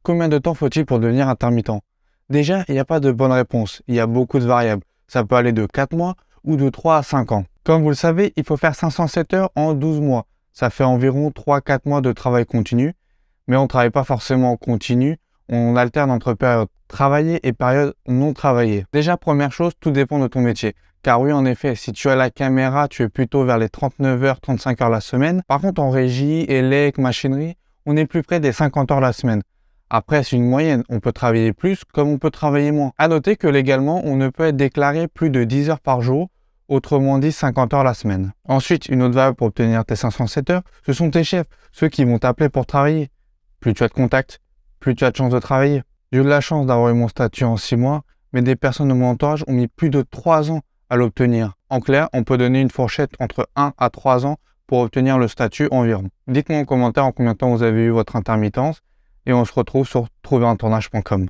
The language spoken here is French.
combien de temps faut-il pour devenir intermittent? Déjà, il n'y a pas de bonne réponse. Il y a beaucoup de variables. Ça peut aller de 4 mois ou de 3 à 5 ans. Comme vous le savez, il faut faire 507 heures en 12 mois. Ça fait environ 3-4 mois de travail continu. Mais on ne travaille pas forcément en continu. On alterne entre périodes travaillées et périodes non travaillées. Déjà, première chose, tout dépend de ton métier. Car oui, en effet, si tu as la caméra, tu es plutôt vers les 39 heures, 35 heures la semaine. Par contre, en régie, élec, machinerie, on est plus près des 50 heures la semaine. Après, c'est une moyenne. On peut travailler plus comme on peut travailler moins. À noter que légalement, on ne peut être déclaré plus de 10 heures par jour, autrement dit 50 heures la semaine. Ensuite, une autre variable pour obtenir tes 507 heures, ce sont tes chefs, ceux qui vont t'appeler pour travailler. Plus tu as de contacts, plus tu as de chances de travailler. J'ai eu de la chance d'avoir eu mon statut en 6 mois, mais des personnes de mon entourage ont mis plus de 3 ans à l'obtenir. En clair, on peut donner une fourchette entre 1 à 3 ans pour obtenir le statut environ. Dites-moi en commentaire en combien de temps vous avez eu votre intermittence et on se retrouve sur trouveruntournage.com.